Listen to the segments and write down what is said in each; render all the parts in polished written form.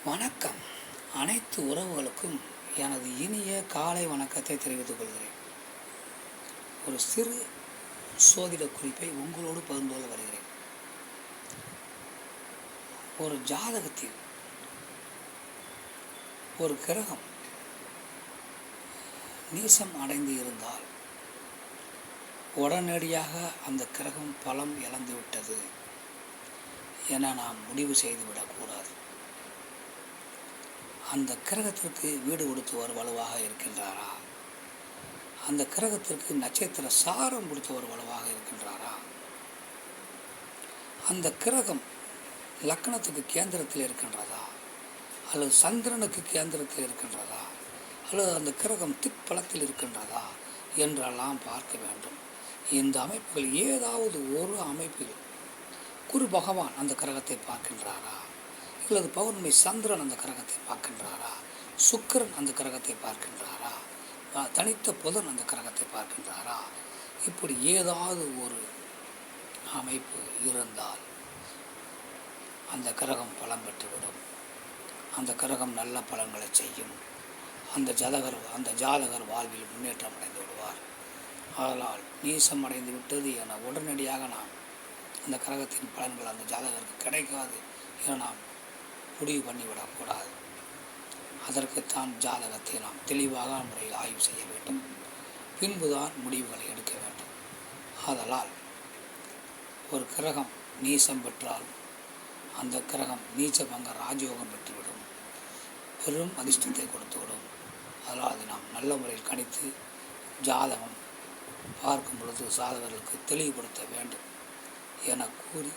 வணக்கம். அனைத்து உறவுகளுக்கும் எனது இனிய காலை வணக்கத்தை தெரிவித்துக் கொள்கிறேன். ஒரு சிறு சோதிட குறிப்பை உங்களோடு பகிர்ந்து கொள்ள வருகிறேன். ஒரு ஜாதகத்தில் ஒரு கிரகம் நீசம் அடைந்து இருந்தால் உடனடியாக அந்த கிரகம் பலம் இழந்துவிட்டது என நாம் முடிவு செய்துவிடக்கூடாது. அந்த கிரகத்திற்கு வீடு கொடுத்தவர் வலுவாக இருக்கின்றாரா, அந்த கிரகத்திற்கு நட்சத்திர சாரம் கொடுத்தவர் வலுவாக இருக்கின்றாரா, அந்த கிரகம் லக்னத்துக்கு கேந்திரத்தில் இருக்கின்றதா அல்லது சந்திரனுக்கு கேந்திரத்தில் இருக்கின்றதா அல்லது அந்த கிரகம் திக்பலத்தில் இருக்கின்றதா என்றெல்லாம் பார்க்க வேண்டும். இந்த அமைப்புகள் ஏதாவது ஒரு அமைப்பில் குரு பகவான் அந்த கிரகத்தை பார்க்கின்றாரா, அல்லது பௌர்ணமி சந்திரன் அந்த கிரகத்தை பார்க்கின்றாரா, சுக்கிரன் அந்த கிரகத்தை பார்க்கின்றாரா, தனித்த புதன் அந்த கிரகத்தை பார்க்கின்றாரா, இப்படி ஏதாவது ஒரு அமைப்பு இருந்தால் அந்த கிரகம் பலம் பெற்றுவிடும். அந்த கிரகம் நல்ல பலன்களை செய்யும். அந்த ஜாதகர் வாழ்வில் முன்னேற்றம் அடைந்து விடுவார். அதனால் நீசம் அடைந்து விட்டது என உடனடியாக நாம் அந்த கிரகத்தின் பலன்கள் அந்த ஜாதகருக்கு கிடைக்காது என நாம் முடிவு பண்ணிவிடக்கூடாது. அதற்குத்தான் ஜாதகத்தை நாம் தெளிவாக முறையில் ஆய்வு செய்ய வேண்டும். பின்புதான் முடிவுகளை எடுக்க வேண்டும். ஆதலால் ஒரு கிரகம் நீசம் பெற்றால் அந்த கிரகம் நீச்சபங்க ராஜயோகம் பெற்றுவிடும், பெரும் அதிர்ஷ்டத்தை கொடுத்துவிடும். அதனால் அதை நாம் நல்ல முறையில் கணித்து ஜாதகம் பார்க்கும் பொழுது சாதகர்களுக்கு தெளிவுபடுத்த வேண்டும் என கூறி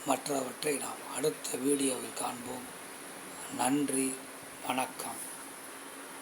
மற்றவற்றை நாம் அடுத்த வீடியோவில் காண்போம். நன்றி, வணக்கம்.